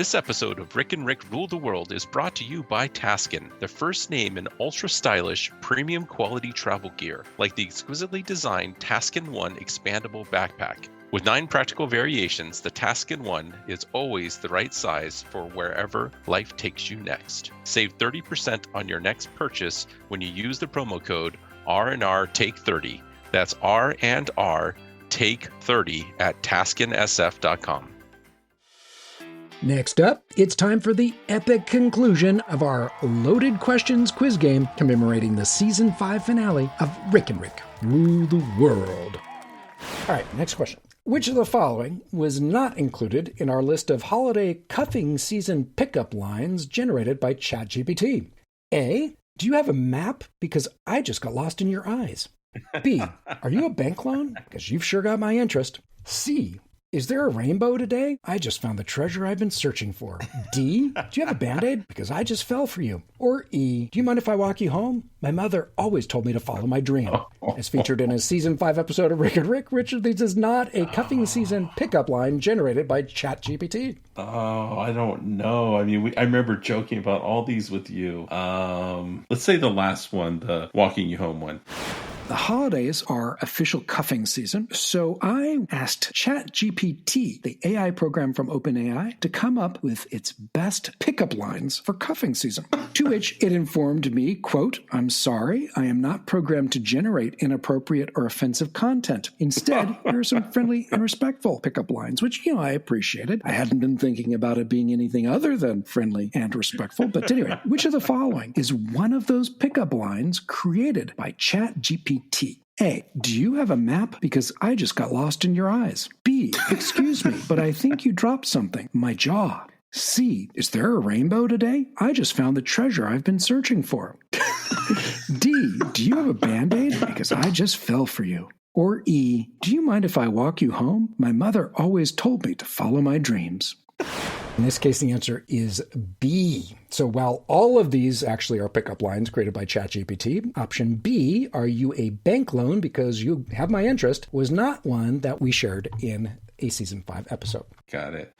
This episode of Rick and Rick Rule the World is brought to you by Taskin, the first name in ultra-stylish, premium quality travel gear, like the exquisitely designed Taskin One expandable backpack. With 9 practical variations, the Taskin One is always the right size for wherever life takes you next. Save 30% on your next purchase when you use the promo code R&R Take 30. That's R&R Take 30 at taskinsf.com. Next up, it's time for the epic conclusion of our Loaded Questions quiz game commemorating the Season 5 finale of Rick and Rick Rule the World. All right, next question. Which of the following was not included in our list of holiday cuffing season pickup lines generated by ChatGPT? A, do you have a map? Because I just got lost in your eyes. B, are you a bank loan? Because you've sure got my interest. C, is there a rainbow today? I just found the treasure I've been searching for. D, do you have a Band-Aid? Because I just fell for you. Or E, do you mind if I walk you home? My mother always told me to follow my dream. As featured in a Season 5 episode of Rick and Rick, which of these is not a cuffing season pickup line generated by ChatGPT? Oh, I don't know. I mean, I remember joking about all these with you. Let's say the last one, the walking you home one. The holidays are official cuffing season, so I asked ChatGPT, the AI program from OpenAI, to come up with its best pickup lines for cuffing season, to which it informed me, quote, I'm sorry, I am not programmed to generate inappropriate or offensive content. Instead, here are some friendly and respectful pickup lines, which, I appreciated. I hadn't been thinking about it being anything other than friendly and respectful, but anyway, which of the following is one of those pickup lines created by ChatGPT? A, do you have a map? Because I just got lost in your eyes. B, excuse me, but I think you dropped something. My jaw. C, is there a rainbow today? I just found the treasure I've been searching for. D, do you have a Band-Aid? Because I just fell for you. Or E, do you mind if I walk you home? My mother always told me to follow my dreams. In this case, the answer is B. So while all of these actually are pickup lines created by ChatGPT, option B, are you a bank loan because you have my interest, was not one that we shared in a Season 5 episode. Got it.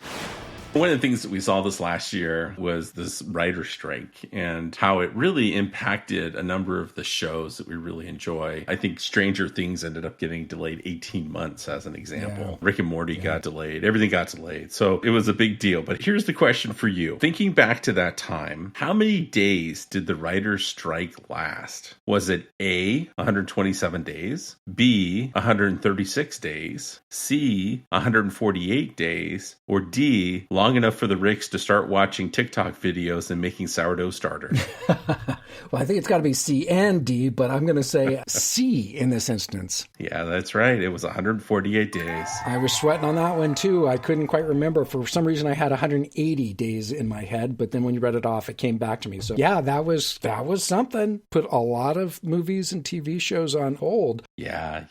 One of the things that we saw this last year was this writer strike and how it really impacted a number of the shows that we really enjoy. I think Stranger Things ended up getting delayed 18 months as an example. Yeah. Rick and Morty got delayed. Everything got delayed. So it was a big deal. But here's the question for you. Thinking back to that time, how many days did the writer's strike last? Was it A, 127 days, B, 136 days, C, 148 days, or D, long enough for the Ricks to start watching TikTok videos and making sourdough starters? Well, I think it's got to be C and D, but I'm going to say C in this instance. Yeah, that's right. It was 148 days. I was sweating on that one, too. I couldn't quite remember. For some reason, I had 180 days in my head, but then when you read it off, it came back to me. So, yeah, that was something. Put a lot of movies and TV shows on hold. Yeah.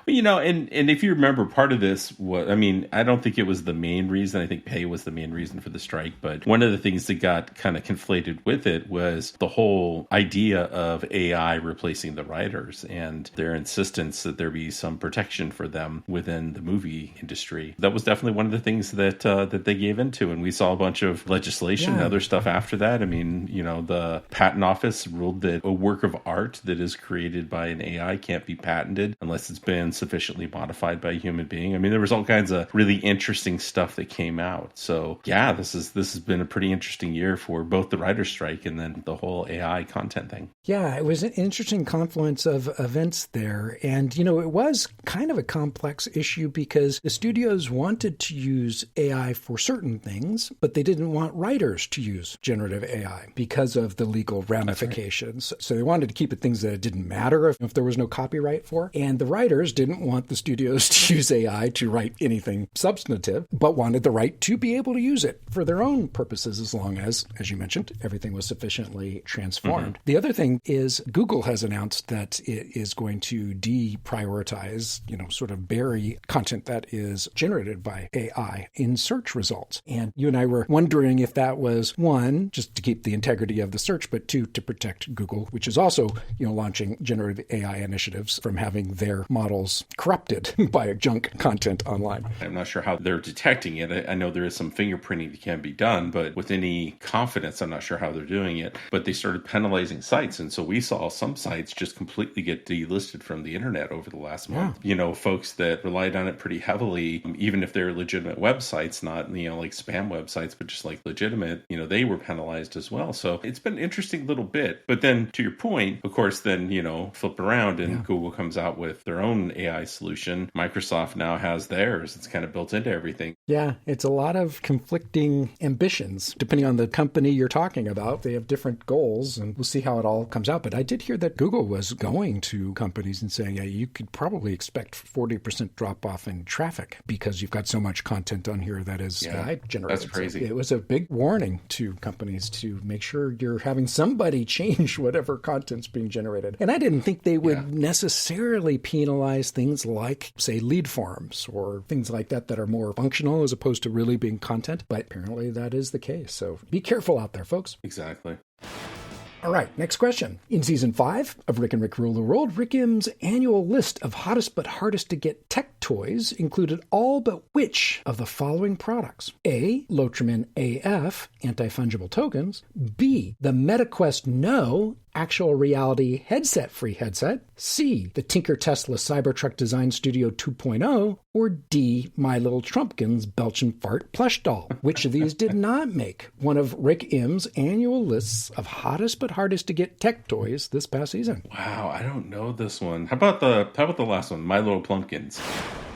Well, and if you remember, part of this was, I don't think it was the main reason. I think pay was the main reason for the strike. But one of the things that got kind of conflated with it was the whole idea of AI replacing the writers and their insistence that there be some protection for them within the movie industry. That was definitely one of the things that they gave into. And we saw a bunch of legislation and other stuff after that. The patent office ruled that a work of art that is created by an AI can't be patented unless it's been sufficiently modified by a human being. There was all kinds of really interesting stuff that came out. So yeah, this has been a pretty interesting year for both the writer's strike and then the whole AI content thing. Yeah, it was an interesting confluence of events there. And, it was kind of a complex issue because the studios wanted to use AI for certain things, but they didn't want writers to use generative AI because of the legal ramifications. Right. So they wanted to keep it things that it didn't matter if there was no copyright for. And the writers didn't want the studios to use AI to write anything substantive, but wanted the right to be able to use it for their own purposes as long as you mentioned, everything was sufficiently transformed. Mm-hmm. The other thing is Google has announced that it is going to deprioritize, sort of bury content that is generated by AI in search results. And you and I were wondering if that was, one, just to keep the integrity of the search, but two, to protect Google, which is also, launching generative AI initiatives from having their models corrupted by junk content online. I'm not sure how they're detecting it. I know there is some fingerprinting that can be done, but with any confidence, I'm not sure how they're doing it, but they started penalizing sites. And so we saw some sites just completely get delisted from the internet over the last month. You know, folks that relied on it pretty heavily, even if they're legitimate websites, not, you know, like spam websites, but just like legitimate, you know, they were penalized as well. So it's been an interesting little bit. But then to your point, of course, then, you know, flip around and Google comes out with their own AI solution. Microsoft now has theirs. It's kind of built into everything. Yeah, it's a lot of conflicting ambitions. Depending on the company you're talking about, they have different goals, and we'll see how it all comes out. But I did hear that Google was going to companies and saying, yeah, you could probably expect 40% drop off in traffic because you've got so much content on here that is AI generated. That's crazy. So it was a big warning to companies to make sure you're having somebody change whatever content's being generated. And I didn't think they would necessarily penalize things like, say, lead forms or things like that are more functional as opposed to really being content. But apparently that is the case. So be careful out there, folks. Exactly. All right, next question. In Season 5 of Rick and Rick Rule the World, Rick M's annual list of hottest but hardest to get tech toys included all but which of the following products? A. Lotrimin AF, anti-fungible tokens. B. The MetaQuest No, actual reality headset-free headset. C. The Tinker Tesla Cybertruck Design Studio 2.0. Or D. My Little Trumpkin's Belch and Fart plush doll. Which of these did not make one of Rick M's annual lists of hottest but hardest to get tech toys this past season? Wow, I don't know this one. How about the last one, My Little Plumpkins?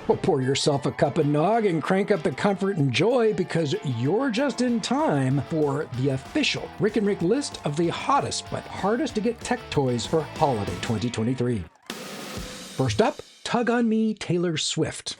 Well, pour yourself a cup of nog and crank up the comfort and joy because you're just in time for the official Rick and Rick list of the hottest but hardest to get tech toys for holiday 2023. First up, Tug on Me Taylor Swift.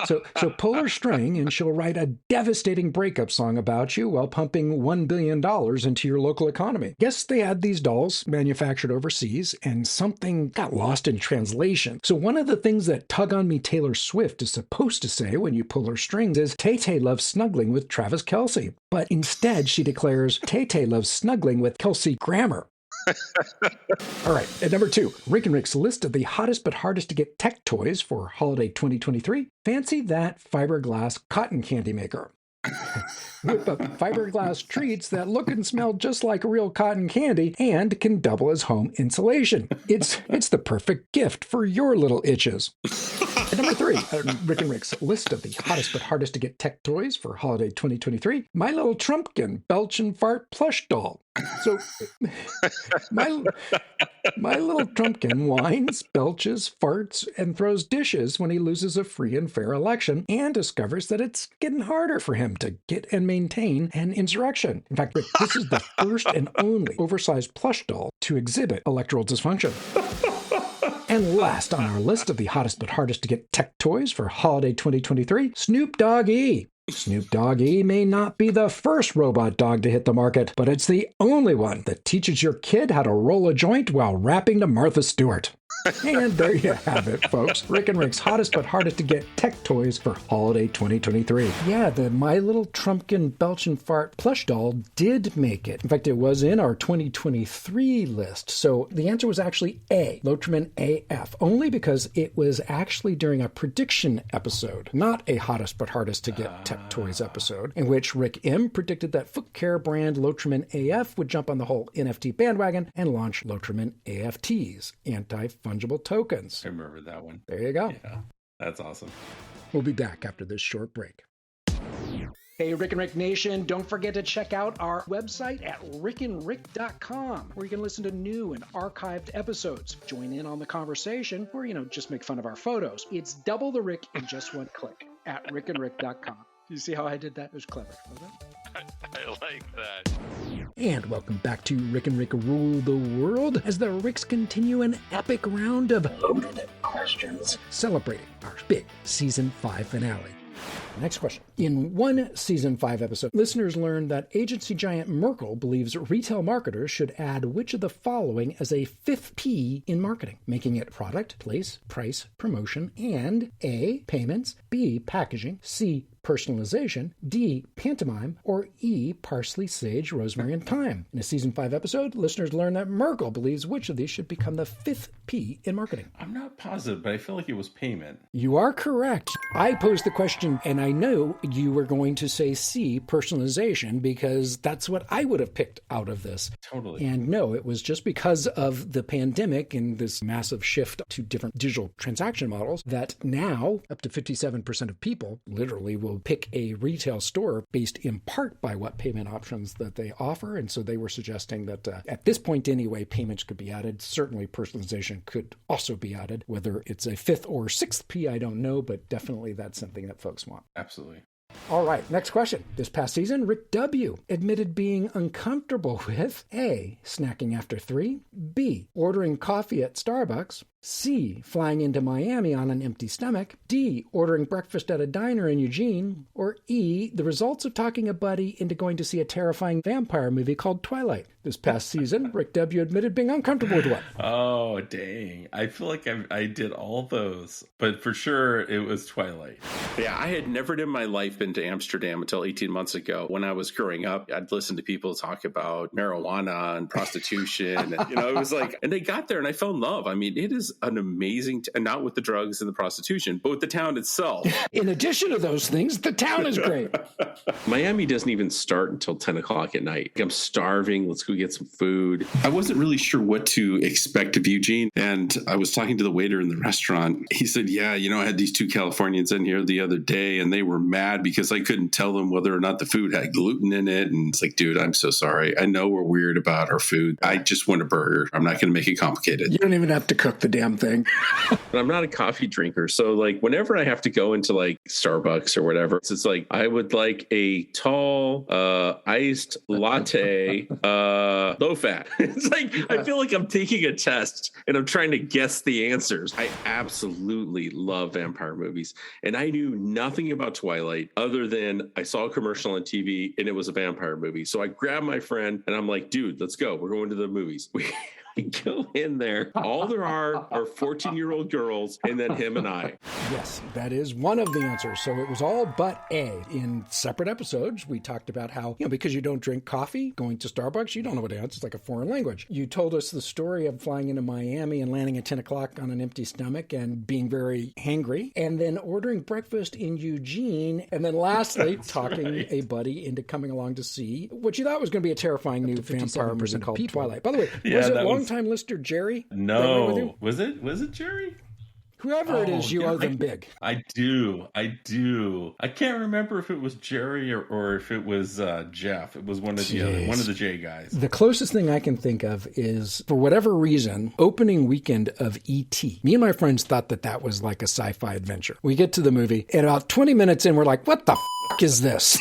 So pull her string and she'll write a devastating breakup song about you while pumping $1 billion into your local economy. Guess they had these dolls manufactured overseas and something got lost in translation. So one of the things that Tug on Me Taylor Swift is supposed to say when you pull her strings is Tay-Tay loves snuggling with Travis Kelce. But instead she declares Tay-Tay loves snuggling with Kelsey Grammer. All right, at number 2, Rick and Rick's list of the hottest but hardest to get tech toys for holiday 2023. Fancy that fiberglass cotton candy maker. Whip up fiberglass treats that look and smell just like real cotton candy and can double as home insulation. It's the perfect gift for your little itches. At number 3, Rick and Rick's list of the hottest but hardest to get tech toys for holiday 2023. My Little Trumpkin Belch and Fart plush doll. So, my little Trumpkin whines, belches, farts, and throws dishes when he loses a free and fair election and discovers that it's getting harder for him to get and maintain an insurrection. In fact, Rick, this is the first and only oversized plush doll to exhibit electoral dysfunction. And last on our list of the hottest but hardest to get tech toys for holiday 2023, Snoop Doggy. Snoop Doggy may not be the first robot dog to hit the market, but it's the only one that teaches your kid how to roll a joint while rapping to Martha Stewart. And there you have it, folks. Rick and Rick's hottest but hardest to get tech toys for holiday 2023. Yeah, the My Little Trumpkin Belch and Fart plush doll did make it. In fact, it was in our 2023 list. So the answer was actually A, Lotrimin AF, only because it was actually during a prediction episode, not a hottest but hardest to get tech toys episode, in which Rick M predicted that foot care brand Lotrimin AF would jump on the whole NFT bandwagon and launch Lotrimin AFTs, anti-fungible tokens. I remember that one. There you go. Yeah, that's awesome. We'll be back after this short break. Hey, Rick and Rick Nation, don't forget to check out our website at rickandrick.com, where you can listen to new and archived episodes. Join in on the conversation, or, just make fun of our photos. It's double the Rick in just one click at rickandrick.com. You see how I did that? It was clever, wasn't it? I like that. And welcome back to Rick and Rick Rule the World as the Ricks continue an epic round of loaded questions, celebrating our big Season 5 finale. Next question. In one Season 5 episode, listeners learned that agency giant Merkle believes retail marketers should add which of the following as a fifth P in marketing, making it product, place, price, promotion, and A, payments, B, packaging, C, personalization, D, pantomime, or E, parsley, sage, rosemary, and thyme. In a Season 5 episode, listeners learn that Merkle believes which of these should become the fifth P in marketing? I'm not positive, but I feel like it was payment. You are correct. I posed the question, and I know you were going to say C, personalization, because that's what I would have picked out of this. Totally. And no, it was just because of the pandemic and this massive shift to different digital transaction models that now up to 57% of people literally will pick a retail store based in part by what payment options that they offer. And so they were suggesting that at this point anyway, payments could be added. Certainly personalization could also be added. Whether it's a fifth or sixth P, I don't know, but definitely that's something that folks want. Absolutely. All right, next question. This past season, Rick W. admitted being uncomfortable with A, snacking after 3, B, ordering coffee at Starbucks, C, flying into Miami on an empty stomach, D, ordering breakfast at a diner in Eugene, or E, the results of talking a buddy into going to see a terrifying vampire movie called Twilight. This past season, Rick W. admitted being uncomfortable with what? Oh, dang. I feel like I did all those, but for sure it was Twilight. Yeah, I had never in my life been to Amsterdam until 18 months ago. When I was growing up, I'd listen to people talk about marijuana and prostitution. And, it was like, and they got there and I fell in love. I mean, it is an amazing, and not with the drugs and the prostitution, but with the town itself. In addition to those things, the town is great. Miami doesn't even start until 10 o'clock at night. I'm starving. Let's go get some food. I wasn't really sure what to expect of Eugene. And I was talking to the waiter in the restaurant. He said, yeah, I had these 2 Californians in here the other day and they were mad because I couldn't tell them whether or not the food had gluten in it. And it's like, dude, I'm so sorry. I know we're weird about our food. I just want a burger. I'm not going to make it complicated. You don't even have to cook the damn thing. But I'm not a coffee drinker. So like whenever I have to go into like Starbucks or whatever, it's like, I would like a tall, iced latte, low fat. It's like, I feel like I'm taking a test and I'm trying to guess the answers. I absolutely love vampire movies. And I knew nothing about Twilight other than I saw a commercial on TV and it was a vampire movie. So I grabbed my friend and I'm like, dude, let's go. We're going to the movies. We go in there. All there are 14-year-old girls and then him and I. Yes, that is one of the answers. So it was all but A. In separate episodes, we talked about how, because you don't drink coffee, going to Starbucks, you don't know what it is. It's like a foreign language. You told us the story of flying into Miami and landing at 10 o'clock on an empty stomach and being very hangry, and then ordering breakfast in Eugene, and then lastly, talking a buddy into coming along to see what you thought was going to be a terrifying new vampire movie called Twilight. By the way, was it long-time listener Jerry? No. Was it Jerry? Whoever it is, you owe them big. I do. I can't remember if it was Jerry or if it was Jeff. It was one of the J guys. The closest thing I can think of is, for whatever reason, opening weekend of E.T. Me and my friends thought that was like a sci-fi adventure. We get to the movie, and about 20 minutes in, we're like, what the f*** is this?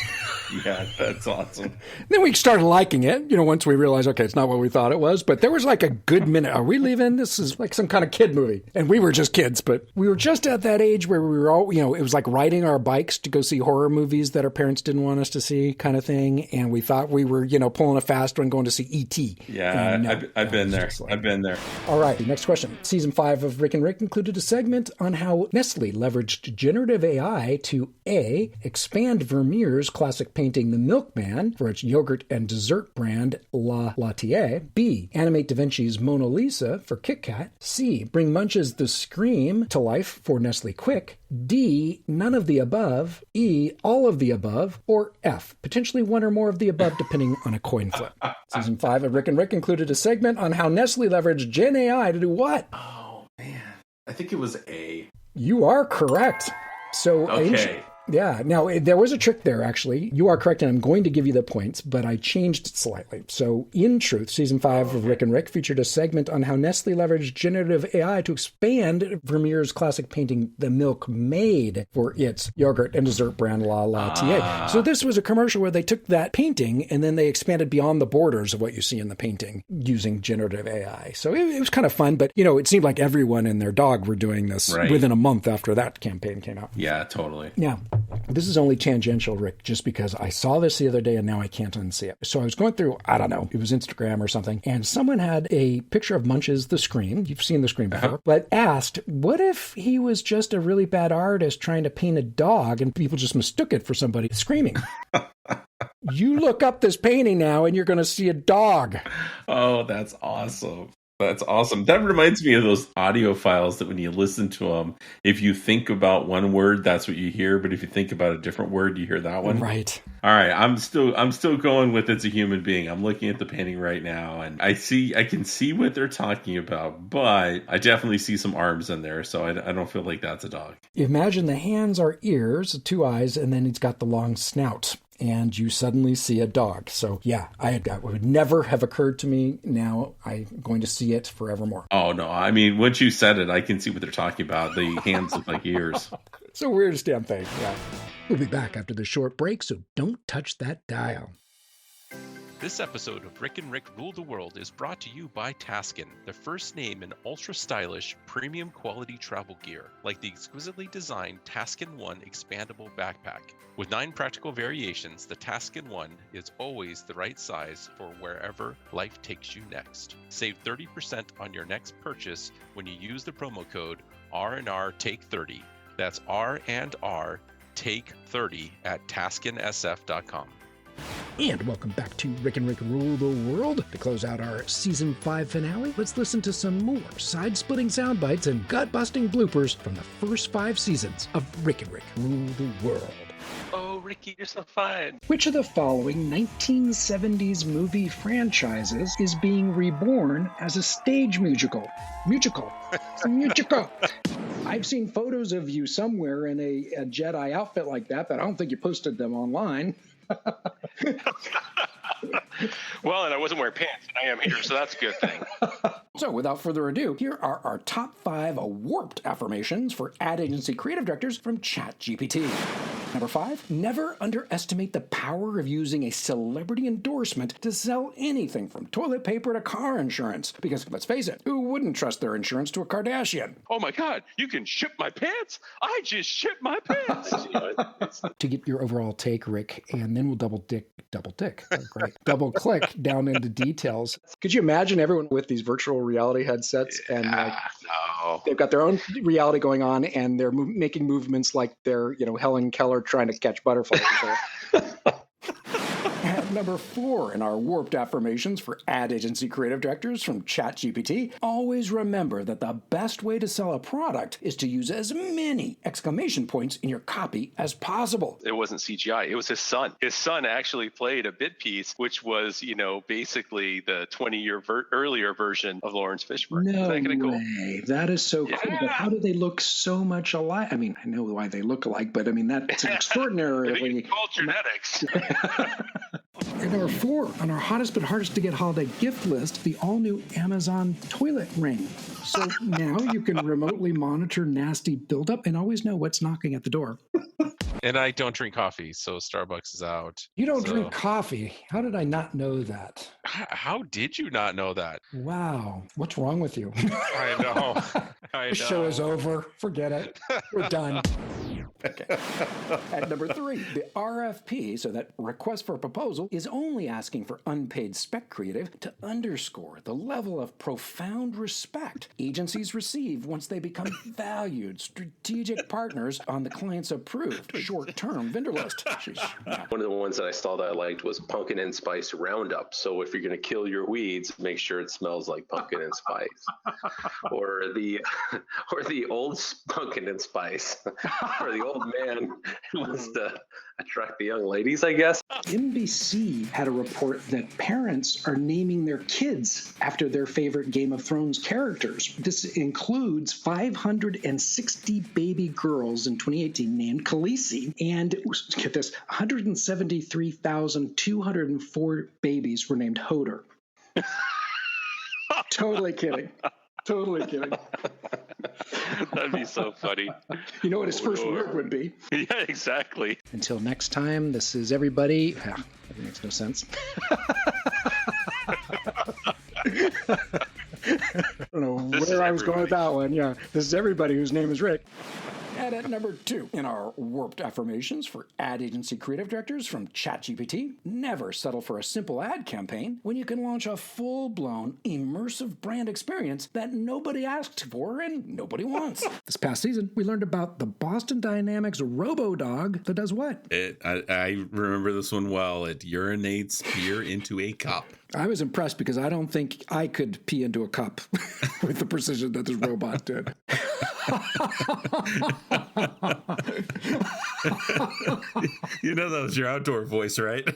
Yeah, that's awesome. Then we started liking it, once we realized, okay, it's not what we thought it was. But there was like a good minute. Are we leaving? This is like some kind of kid movie. And we were just kids, but we were just at that age where we were all, it was like riding our bikes to go see horror movies that our parents didn't want us to see kind of thing. And we thought we were, pulling a fast one going to see E.T. Yeah, no, I've been there. I've been there. All right, next question. Season 5 of Rick and Rick included a segment on how Nestle leveraged generative AI to A, expand Vermeer's classic painting The Milkman for its yogurt and dessert brand La Latier. B, animate Da Vinci's Mona Lisa for Kit Kat. C, bring Munch's The Scream to life for Nestle Quick. D, none of the above. E, all of the above. Or F, potentially one or more of the above depending on a coin flip. Season 5 of Rick and Rick included a segment on how Nestle leveraged GenAI to do what? Oh, man. I think it was A. You are correct. So okay. Yeah. Now, there was a trick there, actually. You are correct, and I'm going to give you the points, but I changed it slightly. So, in truth, Season 5 of Rick and Rick featured a segment on how Nestle leveraged generative AI to expand Vermeer's classic painting, The Milkmaid, for its yogurt and dessert brand La Latier. So this was a commercial where they took that painting, and then they expanded beyond the borders of what you see in the painting using generative AI. So it was kind of fun, but, it seemed like everyone and their dog were doing this within a month after that campaign came out. Yeah, totally. Yeah. This is only tangential, Rick, just because I saw this the other day and now I can't unsee it. So I was going through, I don't know, it was Instagram or something, and someone had a picture of Munch's The Scream. You've seen The Scream before, but asked, what if he was just a really bad artist trying to paint a dog and people just mistook it for somebody screaming? You look up this painting now and you're going to see a dog. Oh, that's awesome. That's awesome. That reminds me of those audio files that when you listen to them, if you think about one word, that's what you hear. But if you think about a different word, you hear that one. Right. All right. I'm still going with it's a human being. I'm looking at the painting right now and I can see what they're talking about, but I definitely see some arms in there. So I don't feel like that's a dog. Imagine the hands are ears, 2 eyes, and then he's got the long snout. And you suddenly see a dog. So yeah, it would never have occurred to me. Now I'm going to see it forevermore. Oh no, I mean, once you said it, I can see what they're talking about. The hands look like ears. It's the weirdest damn thing. Yeah. We'll be back after the short break, so don't touch that dial. This episode of Rick and Rick Rule the World is brought to you by Taskin, the first name in ultra-stylish, premium quality travel gear, like the exquisitely designed Taskin 1 expandable backpack. With 9 practical variations, the Taskin 1 is always the right size for wherever life takes you next. Save 30% on your next purchase when you use the promo code R&R Take 30. That's R&R Take 30 at taskinsf.com. And welcome back to Rick and Rick Rule the World. To close out our Season 5 finale, let's listen to some more side-splitting sound bites and gut-busting bloopers from the first 5 seasons of Rick and Rick Rule the World. Oh, Ricky, you're so fine. Which of the following 1970s movie franchises is being reborn as a stage musical? Musical. It's a musical. I've seen photos of you somewhere in a Jedi outfit like that, but I don't think you posted them online. Well, and I wasn't wearing pants, and I am here, so that's a good thing. So, without further ado, here are our top 5 warped affirmations for ad agency creative directors from ChatGPT. Number 5, never underestimate the power of using a celebrity endorsement to sell anything from toilet paper to car insurance. Because, let's face it, who wouldn't trust their insurance to a Kardashian? Oh my God, you can ship my pants? I just shipped my pants. To get your overall take, Rick, and then we'll double click down into details. Could you imagine everyone with these virtual reality headsets and they've got their own reality going on and they're making movements like they're, Helen Keller trying to catch butterflies. At number 4 in our warped affirmations for ad agency creative directors from ChatGPT, always remember that the best way to sell a product is to use as many exclamation points in your copy as possible. It wasn't CGI. It was his son. His son actually played a bit piece, which was, basically the 20-year earlier version of Lawrence Fishburne. No Isn't that way. Cool? That is so cool. Yeah. But how do they look so much alike? I mean, I know why they look alike, but I mean, that's an extraordinarily... It's called genetics. At number 4 on our hottest but hardest to get holiday gift list, the all-new Amazon toilet ring. So now you can remotely monitor nasty buildup and always know what's knocking at the door. And I don't drink coffee, so Starbucks is out. You don't drink coffee. How did I not know that? How did you not know that? Wow. What's wrong with you? I know. The show is over. Forget it. We're done. Okay. At number 3, the RFP, so that request for a proposal, is only asking for unpaid spec creative to underscore the level of profound respect agencies receive once they become valued strategic partners on the client's approved short-term vendor list. Yeah. One of the ones that I saw that I liked was pumpkin and spice roundup. So if you're going to kill your weeds, make sure it smells like pumpkin and spice. or the old pumpkin and spice. Or the old man who wants to attract the young ladies, I guess. NBC had a report that parents are naming their kids after their favorite Game of Thrones characters. This includes 560 baby girls in 2018 named Khaleesi, and get this, 173,204 babies were named Hodor. Totally kidding. Totally kidding. That'd be so funny. You know what his first word would be? Yeah, exactly. Until next time, this is everybody. That makes no sense. I don't know where I was going with that one. Yeah, this is everybody whose name is Rick. And at number 2 in our warped affirmations for ad agency creative directors from ChatGPT, never settle for a simple ad campaign when you can launch a full-blown immersive brand experience that nobody asked for and nobody wants. This past season, we learned about the Boston Dynamics RoboDog that does what? I remember this one well. It urinates beer into a cup. I was impressed because I don't think I could pee into a cup with the precision that this robot did. You know that was your outdoor voice, right?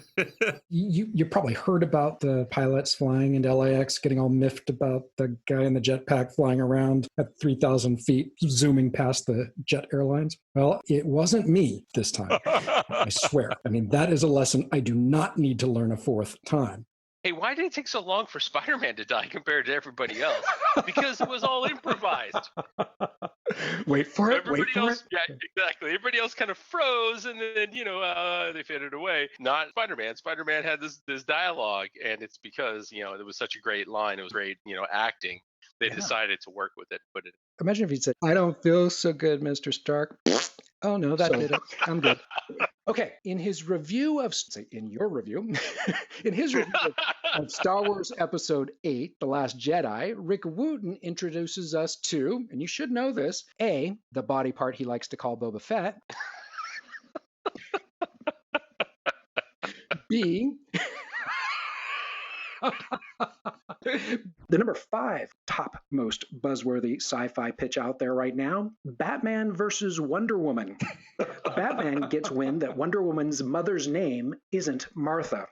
You probably heard about the pilots flying into LAX getting all miffed about the guy in the jetpack flying around at 3,000 feet, zooming past the jet airlines. Well, it wasn't me this time. I swear. I mean, that is a lesson I do not need to learn a fourth time. Hey, why did it take so long for Spider-Man to die compared to everybody else? Because it was all improvised. Wait for it. Everybody Wait for else, it. yeah, exactly. Everybody else kind of froze, and then they faded away. Not Spider-Man. Spider-Man had this dialogue, and it's because it was such a great line. It was great, acting. They decided to work with it, put it. Imagine if he'd said, "I don't feel so good, Mr. Stark." Oh no, that did it. I'm good. Okay, in his review of in your review, in his review of Star Wars Episode 8, The Last Jedi, Rick Wooten introduces us to, and you should know this, A, the body part he likes to call Boba Fett. B, the number 5 top most buzzworthy sci-fi pitch out there right now, Batman versus Wonder Woman. Batman gets wind that Wonder Woman's mother's name isn't Martha.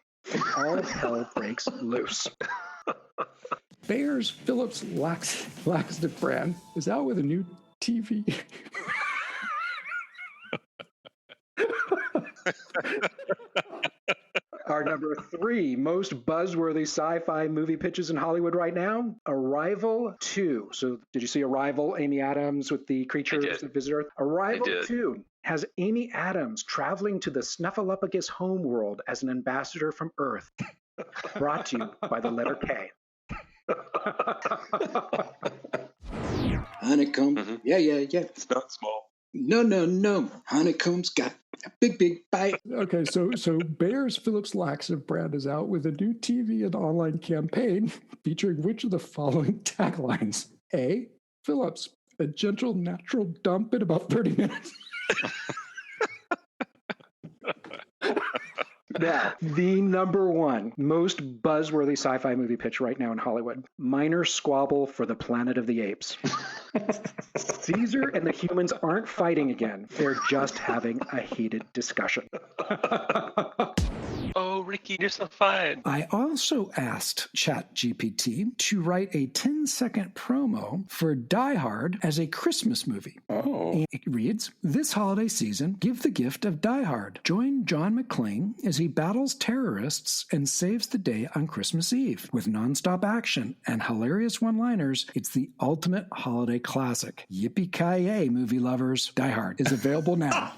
All hell breaks loose. Bayer's Philips laxative brand is out with a new TV. Our number 3 most buzzworthy sci-fi movie pitches in Hollywood right now, Arrival 2. So did you see Arrival, Amy Adams with the creatures that visit Earth? Arrival 2 has Amy Adams traveling to the Snuffleupagus homeworld as an ambassador from Earth. Brought to you by the letter K. Honeycomb. Mm-hmm. Yeah. It's not small. No. Honeycomb's got a big bite. Okay, so Bayer's Philips laxative brand is out with a new TV and online campaign featuring which of the following taglines? A, Philips, a gentle natural dump in about 30 minutes. Now, the number 1 most buzzworthy sci-fi movie pitch right now in Hollywood, Minor Squabble for the Planet of the Apes. Caesar and the humans aren't fighting again. They're just having a heated discussion. Oh, Ricky, you're so fine. I also asked ChatGPT to write a 10-second promo for Die Hard as a Christmas movie. Oh. And it reads, this holiday season, give the gift of Die Hard. Join John McClane as he battles terrorists and saves the day on Christmas Eve. With nonstop action and hilarious one-liners, it's the ultimate holiday classic. Yippee-ki-yay, movie lovers. Die Hard is available now.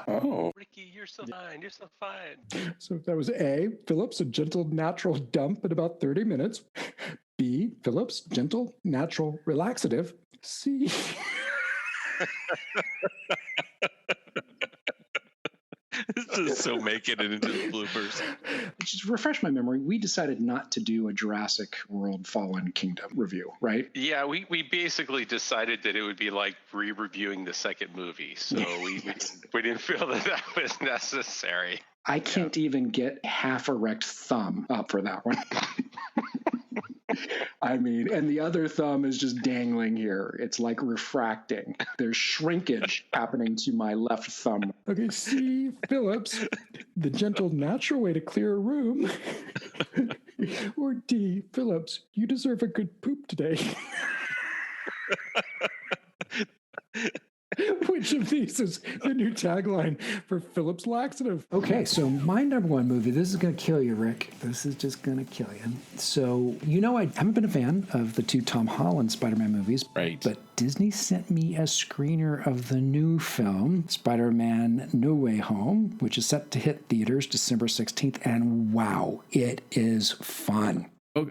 Oh. Ricky, you're so fine. You're so fine. So that was A, Philips, a gentle natural dump in about 30 minutes. B, Philips, gentle natural relaxative. C. Just so making it into the bloopers. Just refresh my memory. We decided not to do a Jurassic World Fallen Kingdom review, right? Yeah, we basically decided that it would be like re-reviewing the second movie. So we didn't feel that was necessary. I can't even get half erect thumb up for that one. I mean, and the other thumb is just dangling here. It's like refracting. There's shrinkage happening to my left thumb. Okay, C, Phillips, the gentle, natural way to clear a room. Or D, Phillips, you deserve a good poop today. Which of these is the new tagline for Philips Laxative? Okay, so my number 1 movie, this is going to kill you, Rick. This is just going to kill you. So, I haven't been a fan of the 2 Tom Holland Spider-Man movies. Right. But Disney sent me a screener of the new film, Spider-Man No Way Home, which is set to hit theaters December 16th. And wow, it is fun.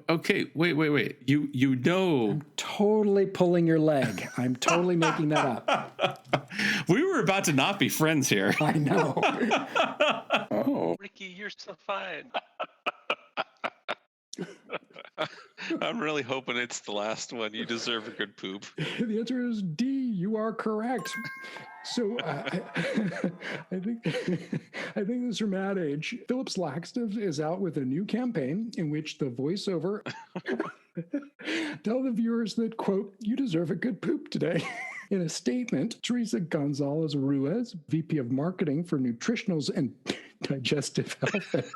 Okay, wait. You know. I'm totally pulling your leg. I'm totally making that up. We were about to not be friends here. I know. Oh. Ricky, you're so fine. I'm really hoping it's the last one. You deserve a good poop. The answer is D. You are correct. So I think I think this is from Ad Age. Phillips Laxative is out with a new campaign in which the voiceover tell the viewers that, quote, you deserve a good poop today. In a statement, Teresa Gonzalez Ruiz, VP of Marketing for Nutritionals and Digestive Health.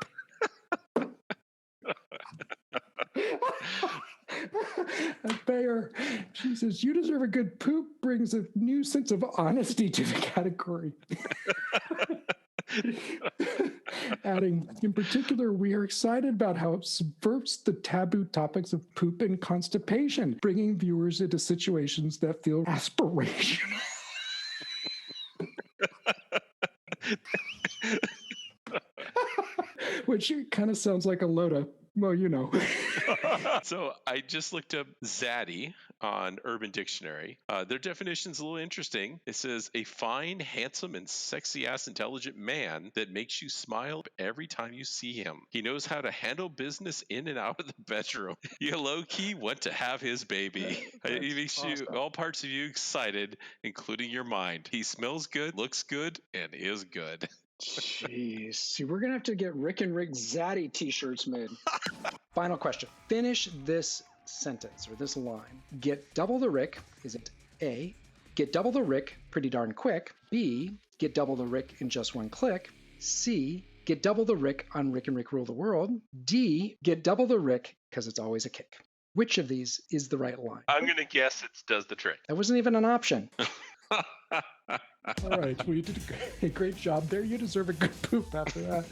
At Bayer, she says, you deserve a good poop brings a new sense of honesty to the category. Adding, in particular, we are excited about how it subverts the taboo topics of poop and constipation, bringing viewers into situations that feel aspirational. Which kind of sounds like a load of, well, you know. So I just looked up zaddy on Urban Dictionary. Their definition's a little interesting. It says a fine, handsome, and sexy-ass intelligent man that makes you smile every time you see him. He knows how to handle business in and out of the bedroom. You low-key want to have his baby. He makes you all parts of you excited, including your mind. He smells good, looks good, and is good. Jeez. See, we're going to have to get Rick and Rick Zaddy t-shirts made. Final question. Finish this sentence or this line. Get double the Rick. Is it A, get double the Rick pretty darn quick? B, get double the Rick in just one click? C, get double the Rick on Rick and Rick Rule the World? D, get double the Rick because it's always a kick? Which of these is the right line? I'm going to guess it does the trick. That wasn't even an option. All right. Well, you did a great job there. You deserve a good poop after that.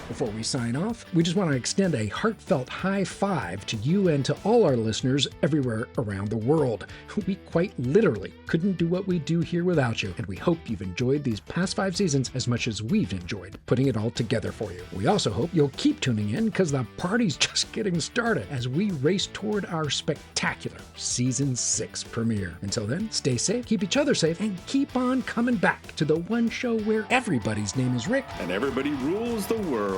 Before we sign off, we just want to extend a heartfelt high five to you and to all our listeners everywhere around the world. We quite literally couldn't do what we do here without you, and we hope you've enjoyed these past 5 seasons as much as we've enjoyed putting it all together for you. We also hope you'll keep tuning in because the party's just getting started as we race toward our spectacular Season 6 premiere. Until then, stay safe, keep each other safe, and keep on coming back to the one show where everybody's name is Rick And everybody rules the world.